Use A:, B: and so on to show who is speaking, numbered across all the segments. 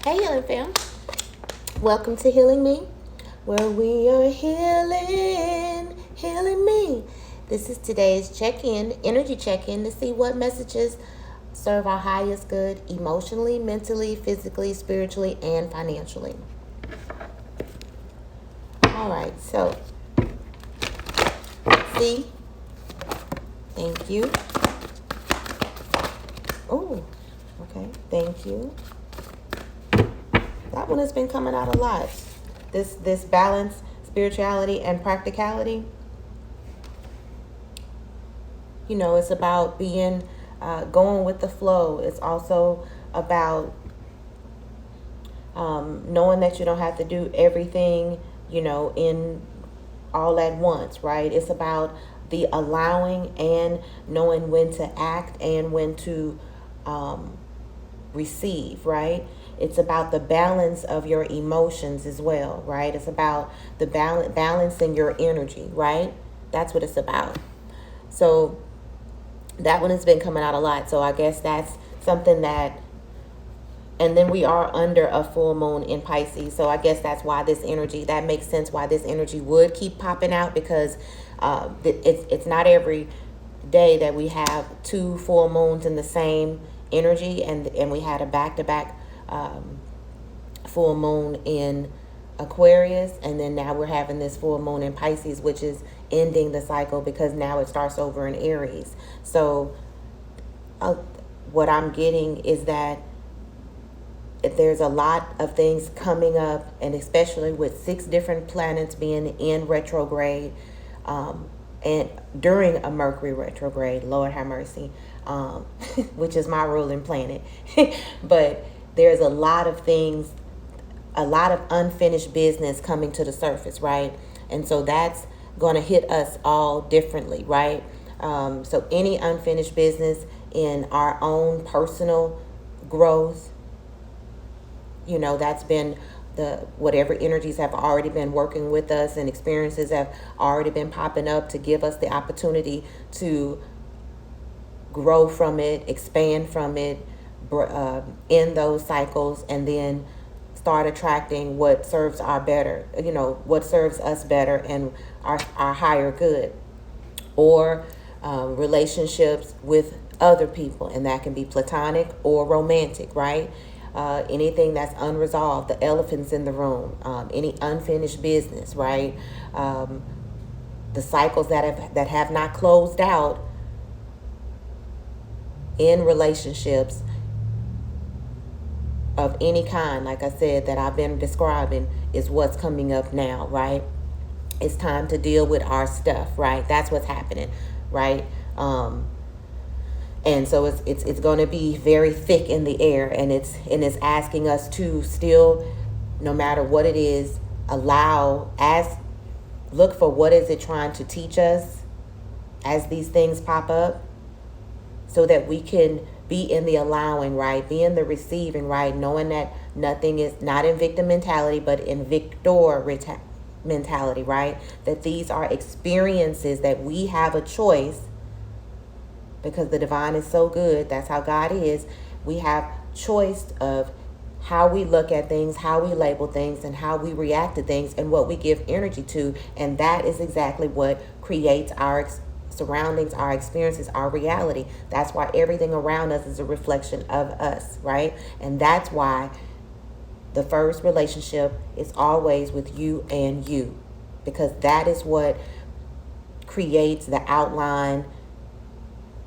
A: Hey, Healing fam. Welcome to Healing Me, where we are healing me. This is today's check-in, energy check-in to see what messages serve our highest good emotionally, mentally, physically, spiritually, and financially. All right, so see, thank you. Oh, okay, thank you. That one has been coming out a lot. This balance, spirituality, and practicality. You know, it's about being going with the flow. It's also about knowing that you don't have to do everything, in all at once, right? It's about the allowing and knowing when to act and when to receive, right? It's about the balance of your emotions as well, right? It's about the balancing your energy, right? That's what it's about. So that one has been coming out a lot. So I guess that's something that, and then we are under a full moon in Pisces. So I guess that's why this energy, that makes sense why this energy would keep popping out, because it's not every day that we have two full moons in the same energy, and we had a back-to-back full moon in Aquarius, and then now we're having this full moon in Pisces, which is ending the cycle because now it starts over in Aries. So what I'm getting is that there's a lot of things coming up, and especially with 6 different planets being in retrograde, and during a Mercury retrograde, Lord have mercy, which is my ruling planet. But there's a lot of things, a lot of unfinished business coming to the surface, right? And so that's going to hit us all differently, right? So any unfinished business in our own personal growth, that's been whatever energies have already been working with us, and experiences have already been popping up to give us the opportunity to grow from it, expand from it, end those cycles, and then start attracting what serves what serves us better and our higher good, or relationships with other people, and that can be platonic or romantic, right? Anything that's unresolved, the elephants in the room, any unfinished business, right? The cycles that have not closed out in relationships of any kind, like I said, that I've been describing, is what's coming up now, right? It's time to deal with our stuff, right? That's what's happening, right? And so it's going to be very thick in the air, and it's asking us to still, no matter what it is, look for what is it trying to teach us as these things pop up, so that we can be in the allowing, right? Be in the receiving, right? Knowing that nothing is not in victim mentality, but in victor mentality, right? That these are experiences that we have a choice, because the divine is so good. That's how God is. We have choice of how we look at things, how we label things, and how we react to things, and what we give energy to. And that is exactly what creates our surroundings, our experiences, our reality. That's why everything around us is a reflection of us, right? And that's why the first relationship is always with you and you, because that is what creates the outline,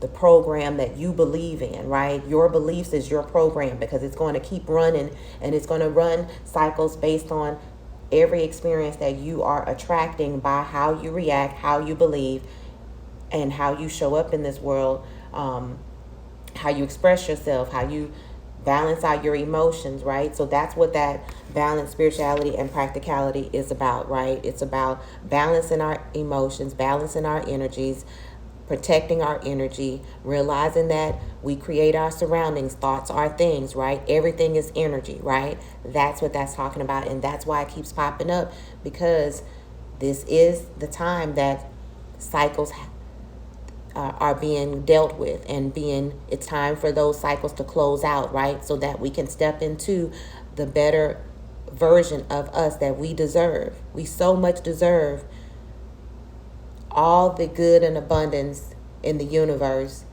A: the program that you believe in, right? Your beliefs is your program, because it's going to keep running, and it's going to run cycles based on every experience that you are attracting by how you react, how you believe, and how you show up in this world, how you express yourself, how you balance out your emotions, right? So that's what that balance, spirituality, and practicality is about, right? It's about balancing our emotions, balancing our energies, protecting our energy, realizing that we create our surroundings. Thoughts are things, right? Everything is energy, right? That's what that's talking about. And that's why it keeps popping up, because this is the time that cycles are being dealt with, and it's time for those cycles to close out, right? So that we can step into the better version of us that we deserve. We so much deserve all the good and abundance in the universe,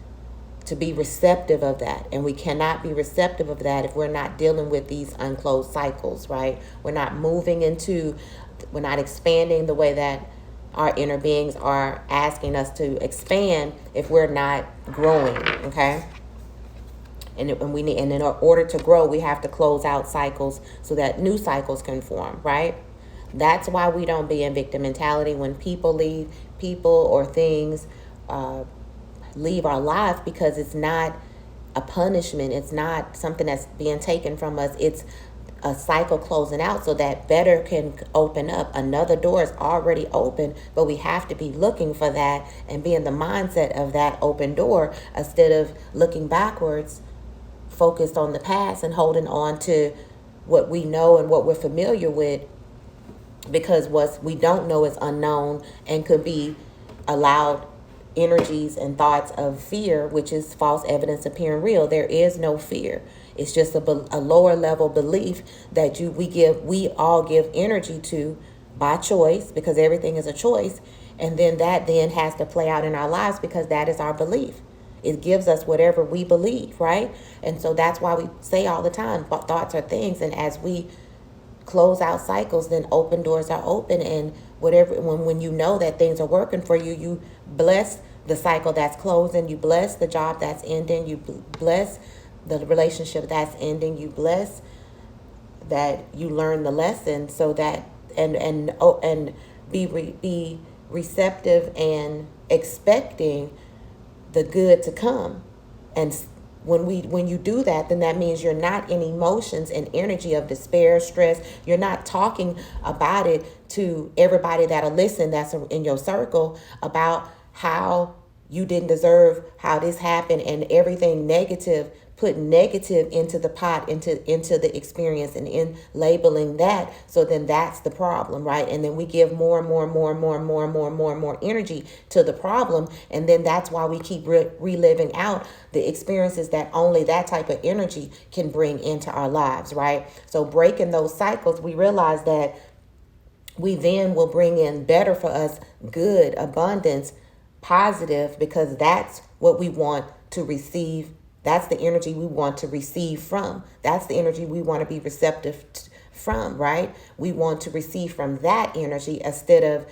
A: to be receptive of that. And we cannot be receptive of that if we're not dealing with these unclosed cycles, right? We're not we're not expanding the way that our inner beings are asking us to expand if we're not growing, okay? And in order to grow, we have to close out cycles so that new cycles can form, right? That's why we don't be in victim mentality when people or things leave our lives, because it's not a punishment. It's not something that's being taken from us. It's a cycle closing out so that better can open up. Another door is already open, but we have to be looking for that and be in the mindset of that open door instead of looking backwards, focused on the past and holding on to what we know and what we're familiar with, because what we don't know is unknown and could be allowed energies and thoughts of fear, which is false evidence appearing real. There is no fear. It's just a lower level belief that we all give energy to by choice, because everything is a choice. And then that then has to play out in our lives because that is our belief. It gives us whatever we believe, right? And so that's why we say all the time, thoughts are things. And as we close out cycles, then open doors are open, and when you know that things are working for you, you bless the cycle that's closing, you bless the job that's ending, you bless the relationship that's ending, you bless that you learn the lesson, so that and be receptive and expecting the good to come. And when you do that, then that means you're not in emotions and energy of despair, stress. You're not talking about it to everybody that'll listen, that's in your circle, about how you didn't deserve how this happened and everything negative. Put negative into the pot, into the experience, and in labeling that. So then that's the problem, right? And then we give more and more and more and more and more and more and more and more energy to the problem. And then that's why we keep reliving out the experiences that only that type of energy can bring into our lives, right? So breaking those cycles, we realize that we then will bring in better for us, good, abundance, positive, because that's what we want to receive. That's the energy we want to receive from. That's the energy we want to be receptive from, right? We want to receive from that energy instead of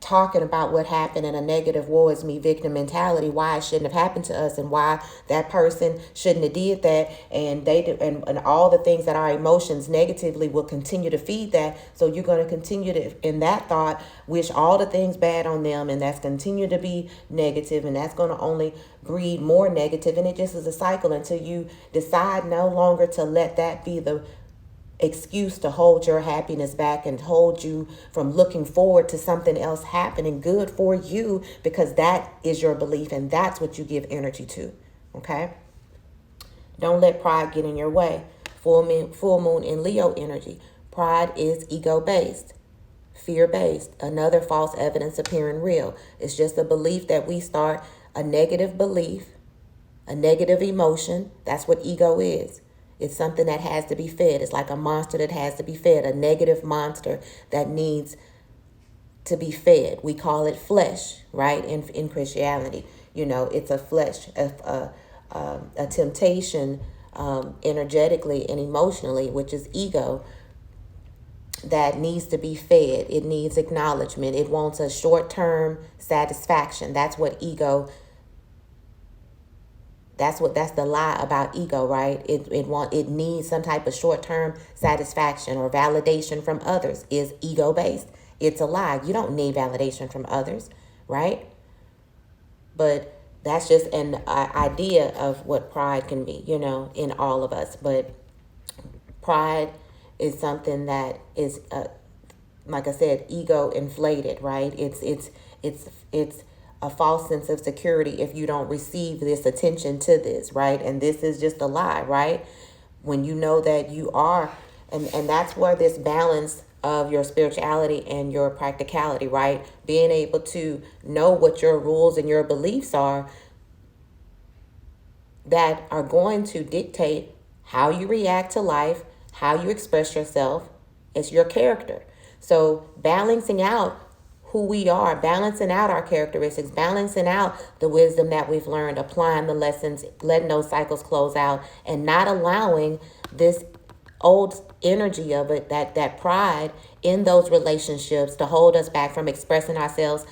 A: talking about what happened in a negative woe is me victim mentality, why it shouldn't have happened to us and why that person shouldn't have did that, and they do, and all the things that our emotions negatively will continue to feed that. So you're going to continue to, in that thought, wish all the things bad on them, and that's continue to be negative, and that's going to only breed more negative, and it just is a cycle until you decide no longer to let that be the excuse to hold your happiness back and hold you from looking forward to something else happening good for you, because that is your belief and that's what you give energy to. Okay? Don't let pride get in your way. Full moon in Leo energy. Pride is ego-based, fear-based, another false evidence appearing real. It's just a belief that we start, a negative belief, a negative emotion. That's what ego is. It's something that has to be fed. It's like a monster that has to be fed, a negative monster that needs to be fed. We call it flesh, right? In Christianity, it's a flesh, a temptation, energetically and emotionally, which is ego, that needs to be fed. It needs acknowledgement. It wants a short-term satisfaction. That's what ego. That's the lie about ego, right? It needs some type of short-term satisfaction or validation from others. Is ego-based. It's a lie. You don't need validation from others, right? But that's just an idea of what pride can be, in all of us. But pride is something that is, like I said, ego inflated, right? It's a false sense of security if you don't receive this attention to this, right? And this is just a lie, right? When you know that you are, and that's where this balance of your spirituality and your practicality, right? Being able to know what your rules and your beliefs are that are going to dictate how you react to life, how you express yourself. It's your character. So balancing out who we are, balancing out our characteristics, balancing out the wisdom that we've learned, applying the lessons, letting those cycles close out, and not allowing this old energy of it, that pride in those relationships to hold us back from expressing ourselves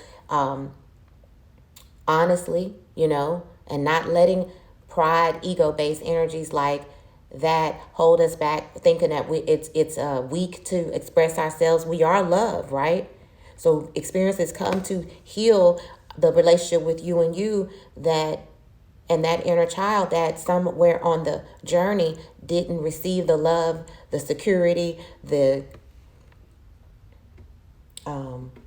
A: honestly, and not letting pride, ego-based energies like that hold us back, thinking that it's weak to express ourselves. We are love, right? So experiences come to heal the relationship with you and you, that and that inner child that somewhere on the journey didn't receive the love, the security, the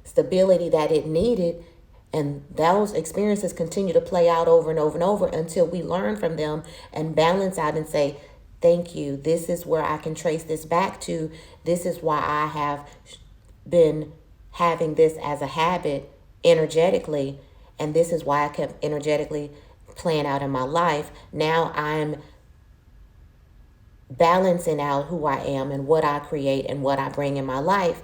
A: stability that it needed. And those experiences continue to play out over and over and over until we learn from them and balance out and say, thank you. This is where I can trace this back to. This is why I have been having this as a habit energetically. And this is why I kept energetically playing out in my life. Now I'm balancing out who I am and what I create and what I bring in my life,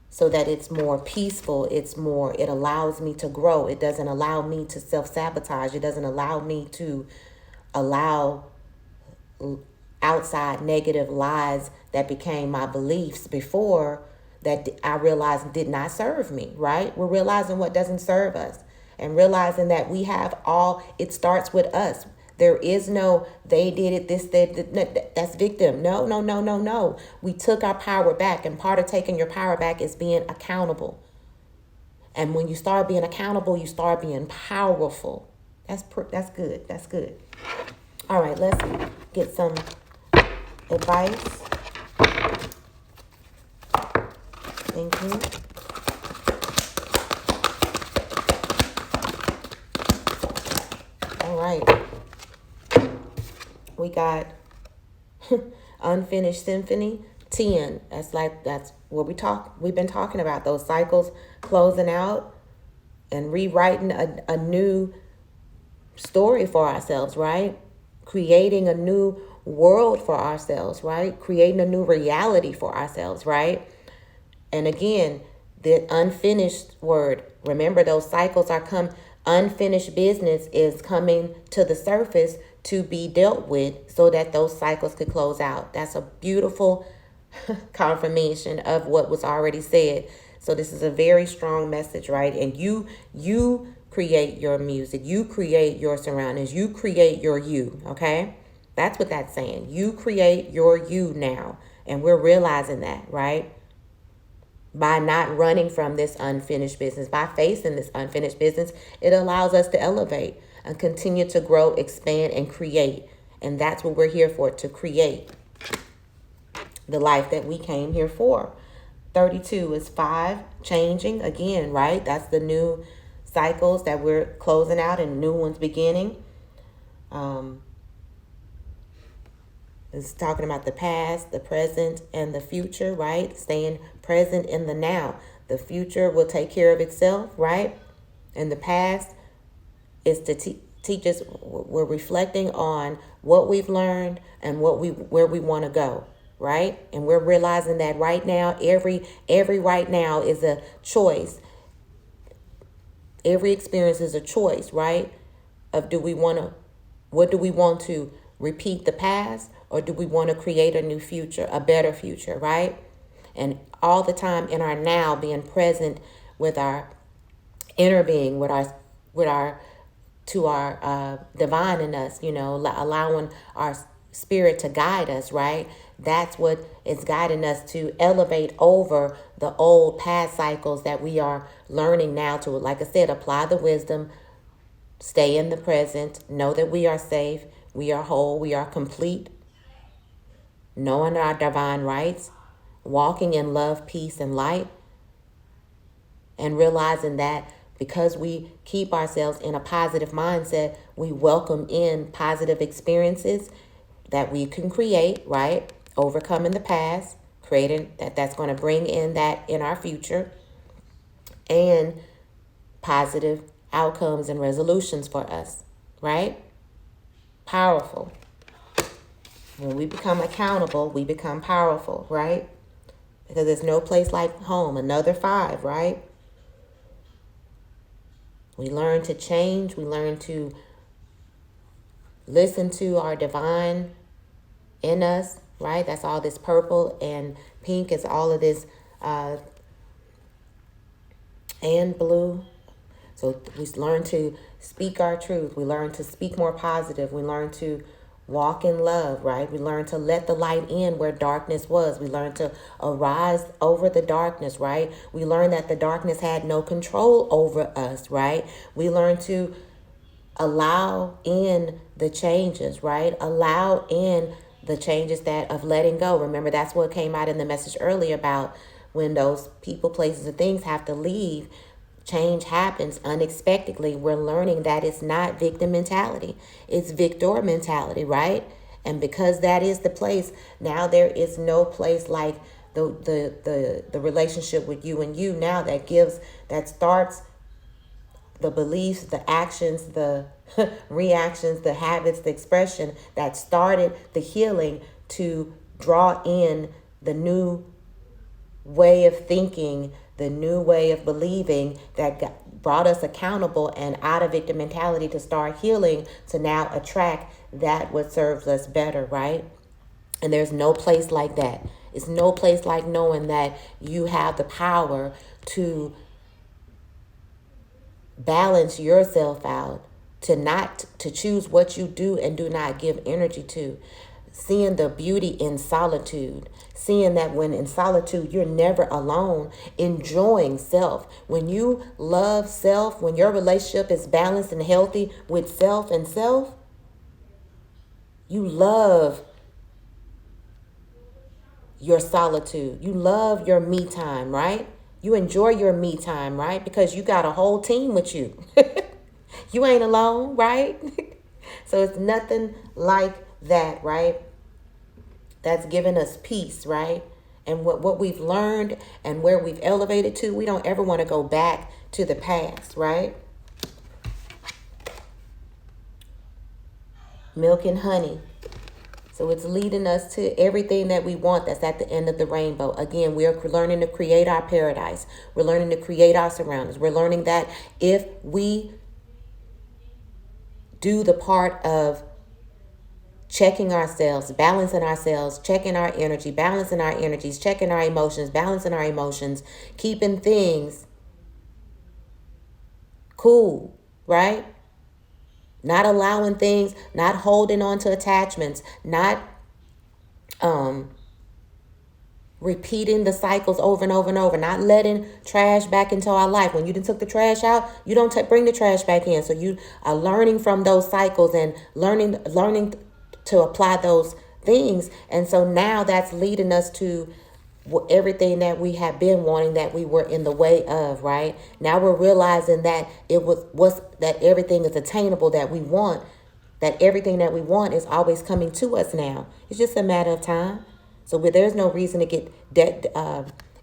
A: so that it's more peaceful. It allows me to grow. It doesn't allow me to self-sabotage. It doesn't allow me to allow outside negative lies that became my beliefs before, that I realized did not serve me, right? We're realizing what doesn't serve us and realizing that we have it starts with us. There is no, they did it, that's victim. No, no, no, no, no. We took our power back, and part of taking your power back is being accountable. And when you start being accountable, you start being powerful. That's good. That's good. All right, let's get some advice. Thank you. All right. We got Unfinished Symphony 10. That's what we've been talking about, those cycles closing out and rewriting a new story for ourselves, right? Creating a new world for ourselves, right? Creating a new reality for ourselves, right? And again, the unfinished word, remember those cycles unfinished business is coming to the surface to be dealt with so that those cycles could close out. That's a beautiful confirmation of what was already said. So this is a very strong message, right? And you create your music. You create your surroundings. You create your you, okay? That's what that's saying. You create your you now. And we're realizing that, right? By not running from this unfinished business, by facing this unfinished business, it allows us to elevate and continue to grow, expand, and create. And that's what we're here for, to create the life that we came here for. 32 is 5, changing again, right? That's the new cycles that we're closing out and new ones beginning. It's talking about the past, the present, and the future, right? Staying present in the now. The future will take care of itself, right? And the past is to teach us. We're reflecting on what we've learned and where we want to go, right? And we're realizing that right now, every right now is a choice. Every experience is a choice, right? What do we want to repeat the past, or do we want to create a new future, a better future, right? And all the time in our now, being present with our inner being, with our divine in us, allowing our spirit to guide us, right? That's what is guiding us to elevate over the old past cycles that we are learning now to, like I said, apply the wisdom, stay in the present, know that we are safe, we are whole, we are complete, knowing our divine rights, walking in love, peace, and light, and realizing that because we keep ourselves in a positive mindset, we welcome in positive experiences that we can create, right? Overcoming the past, creating that's going to bring in that in our future, and positive outcomes and resolutions for us, right? Powerful. When we become accountable, we become powerful, right? Because there's no place like home. Another 5, right? We learn to change. We learn to listen to our divine in us, right? That's all this purple, and pink is all of this, and blue. So we learn to speak our truth. We learn to speak more positive. We learn to walk in love, right? We learn to let the light in where darkness was. We learn to arise over the darkness, right? We learn that the darkness had no control over us, right? We learn to allow in the changes, right? Allow in the changes that of letting go. Remember, that's what came out in the message earlier about when those people, places, and things have to leave. Change happens unexpectedly. We're learning that it's not victim mentality. It's victor mentality, right? And because that is the place, now there is no place like the relationship with you and you now that starts the beliefs, the actions, the reactions, the habits, the expression that started the healing to draw in the new way of thinking, the new way of believing that brought us accountable and out of victim mentality to start healing, to now attract that what serves us better, right? And there's no place like that. It's no place like knowing that you have the power to balance yourself out, to choose what you do and do not give energy to. Seeing the beauty in solitude, seeing that when in solitude you're never alone, enjoying self. When you love self, when your relationship is balanced and healthy with self and self, you love your solitude. You love your me time, right? You enjoy your me time, right? Because you got a whole team with you. You ain't alone, right? So it's nothing like that, right? That's given us peace, right? And what we've learned and where we've elevated to, we don't ever want to go back to the past, right? Milk and honey. So it's leading us to everything that we want that's at the end of the rainbow. Again, we're learning to create our paradise. We're learning to create our surroundings. We're learning that if we do the part of checking ourselves, balancing ourselves, checking our energy, balancing our energies, checking our emotions, balancing our emotions, keeping things cool, right? Not allowing things, not holding on to attachments, not repeating the cycles over and over and over, not letting trash back into our life. When you done took the trash out, you don't bring the trash back in. So you are learning from those cycles and learning to apply those things. And so now that's leading us to everything that we have been wanting that we were in the way of, right? Now we're realizing that that everything is attainable that we want, that everything that we want is always coming to us now. It's just a matter of time. So there's no reason to get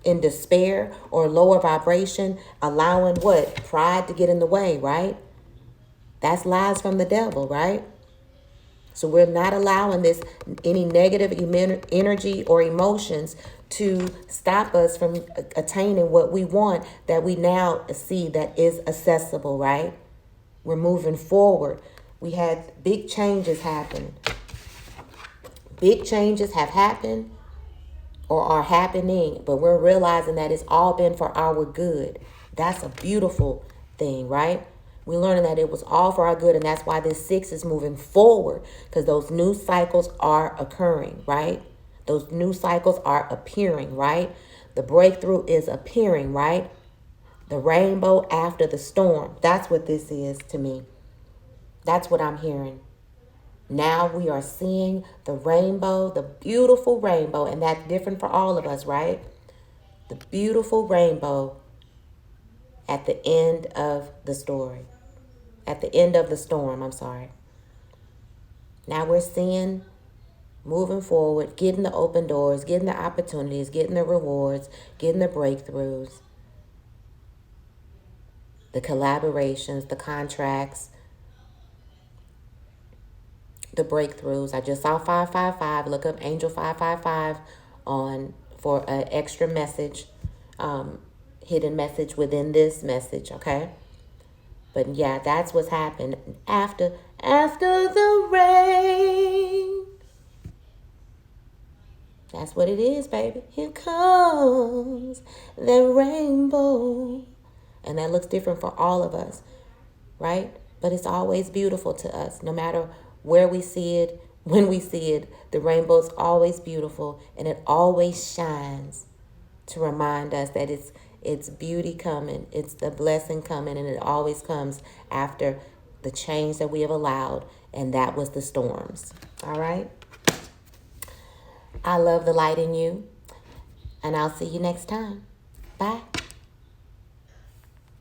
A: in despair or lower vibration, allowing what? Pride to get in the way, right? That's lies from the devil, right? So we're not allowing any negative energy or emotions to stop us from attaining what we want, that we now see that is accessible, right? We're moving forward. We had big changes happen. Big changes have happened or are happening, but we're realizing that it's all been for our good. That's a beautiful thing, right? We're learning that it was all for our good, and that's why this 6 is moving forward, because those new cycles are occurring, right? Those new cycles are appearing, right? The breakthrough is appearing, right? The rainbow after the storm. That's what this is to me. That's what I'm hearing. Now we are seeing the rainbow, the beautiful rainbow, and that's different for all of us, right? The beautiful rainbow at the end of the story. At the end of the storm, I'm sorry. Now we're seeing moving forward, getting the open doors, getting the opportunities, getting the rewards, getting the breakthroughs, the collaborations, the contracts, the breakthroughs. I just saw 555. Look up Angel 555 on for an extra message, hidden message within this message, okay? But yeah, that's what's happened after the rain. That's what it is, baby. Here comes the rainbow. And that looks different for all of us, right? But it's always beautiful to us. No matter where we see it, when we see it, the rainbow's always beautiful, and it always shines to remind us that it's beauty coming, it's the blessing coming, and it always comes after the change that we have allowed, and that was the storms. All right? I love the light in you, and I'll see you next time. Bye.